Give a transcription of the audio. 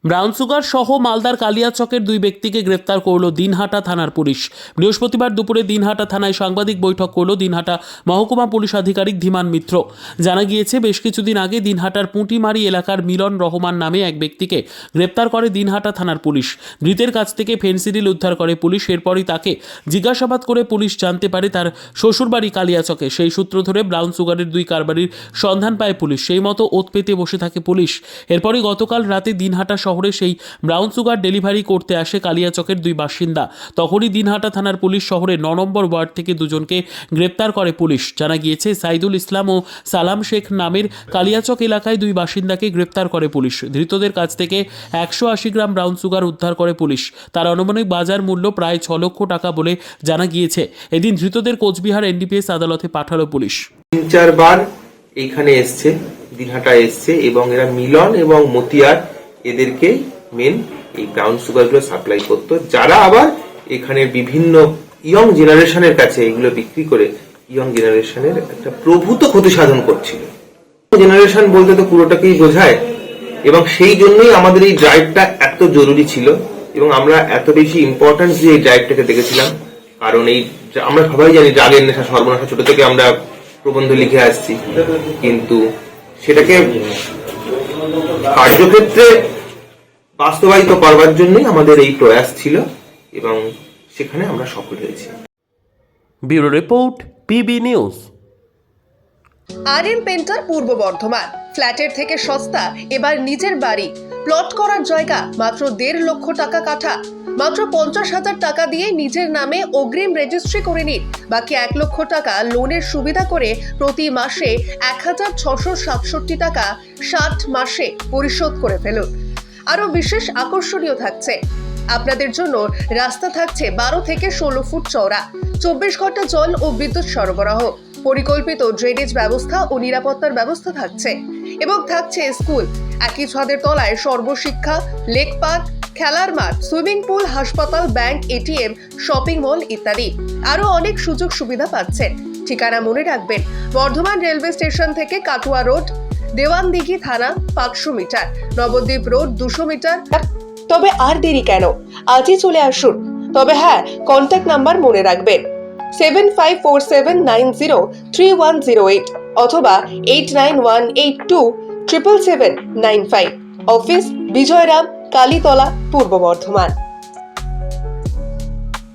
Brown sugar সহ মালদার কালিয়াচকের দুই ব্যক্তিকে গ্রেফতার করল দিনহাটা থানার পুলিশ। বৃহস্পতিবার দুপুরে দিনহাটা থানায় সাংবাদিক বৈঠক করল দিনহাটা মহকুমা পুলিশ আধিকারিক ধীমান মিত্র। জানা গিয়েছে, বেশ কিছুদিন আগে দিনহাটার পুঁটিমারি এলাকার মিলন রহমান নামে এক ব্যক্তিকে গ্রেফতার করে দিনহাটা থানার পুলিশ। ধৃতের কাছ থেকে ফেনসিডিল উদ্ধার করে পুলিশ। এরপরই তাকে জিজ্ঞাসাবাদ করে পুলিশ জানতে পারে তার শ্বশুরবাড়ি কালিয়াচকে। সেই সূত্র ধরে ব্রাউন সুগারের দুই কারবারির সন্ধান পায় পুলিশ। সেই মতো ওত পেতে বসে থাকে পুলিশ। এরপরই গতকাল রাতে দিনহাটা শহরে সেই ব্রাউন সুগার ডেলিভারি করতে আসে কালিয়াচকের দুই বাসিন্দা। তখনই দিনহাটা থানার পুলিশ শহরে ৯ নম্বর ওয়ার্ড থেকে দুজনকে গ্রেপ্তার করে পুলিশ। জানা গিয়েছে, সাইদুল ইসলাম ও সালাম শেখ নামের কালিয়াচক এলাকায় দুই বাসিন্দাকে গ্রেপ্তার করে পুলিশ। ধৃতদের কাছ থেকে ১৮০ গ্রাম ব্রাউন সুগার উদ্ধার করে পুলিশ। তার আনুমানিক বাজার মূল্য প্রায় ৬ লক্ষ টাকা বলে জানা গিয়েছে। এদিন ধৃতদের কোচবিহার এনডিপিএস আদালতে পাঠালো পুলিশ। ৩-৪ বার এইখানে এসছে, দিনহাটা এসছে, এবং এরা মিলন এবং মতিয়ার এদেরকে মেন এই ব্রাউন সুগারগুলো সাপ্লাই করতো, যারা আবার এখানে বিভিন্ন ইয়ং জেনারেশনের কাছে এগুলো বিক্রি করে ইয়ং জেনারেশনের একটা প্রভূত ক্ষতি সাধন করছিল। জেনারেশন বলতে তো পুরোটাকেই বোঝায়, এবং সেই জন্যই আমাদের এই ড্রাইভটা এত জরুরি ছিল এবং আমরা এত বেশি ইম্পর্টেন্স দিয়ে এই ড্রাইভটাকে দেখেছিলাম। কারণ এই আমরা সবাই জানি ড্রাগের নেশা সর্বনাশা, ছোট থেকে আমরা প্রবন্ধ লিখে আসছি, কিন্তু সেটাকে কার্যক্ষেত্রে বাস্তবায়িত করবার জন্যই আমাদের এই প্রয়াস ছিল এবং সেখানে আমরা সফল হয়েছি। Bureau report, PB news. RM painter পূর্ব বর্ধমান। ফ্ল্যাটের থেকে সস্তা এবার নিজের বাড়ি। প্লট করার জায়গা মাত্র ১.৫ লক্ষ টাকা কাঠা। মাত্র ৫০,০০০ টাকা দিয়ে নিজের নামে অগ্রিম রেজিস্ট্রি করে নিন। বাকি ১ লক্ষ টাকা লোনের সুবিধা করে প্রতি মাসে ১,৬৬৭ টাকা ৬০ মাসে পরিশোধ করে ফেলুন। আরও বিশেষ আকর্ষণীয় থাকছে, আপনাদের জন্য রাস্তা থাকছে ১২ থেকে ১৬ ফুট চওড়া, ২৪ ঘন্টা জল ও বিদ্যুৎ সরবরাহ, পরিকল্পিত ড্রেনেজ ব্যবস্থা ও নিরাপত্তার ব্যবস্থা থাকছে এবং থাকছে স্কুল। একই ছাদের তলায় সর্বশিক্ষা, লেক পার্ক, খেলার মাঠ, সুইমিং পুল, হাসপাতাল, ব্যাংক, এটিএম, শপিং মল ইত্যাদি আরো অনেক সুযোগ সুবিধা পাচ্ছেন। ঠিকানা মনে রাখবেন, বর্ধমান রেলওয়ে স্টেশন থেকে কাটুয়া রোড, দেওয়ানদিঘি থানা ৫০০ মিটার, নবদ্বীপ রোড ২০০ মিটার। তবে আর দেরি কেন, আজই চলে আসুন। তবে হ্যাঁ, কন্ট্যাক্ট নাম্বার মনে রাখবেন 7547903108 অথবা 8918277795। অফিস বিজয়রাম, কালীতলা, পূর্ব বর্ধমান।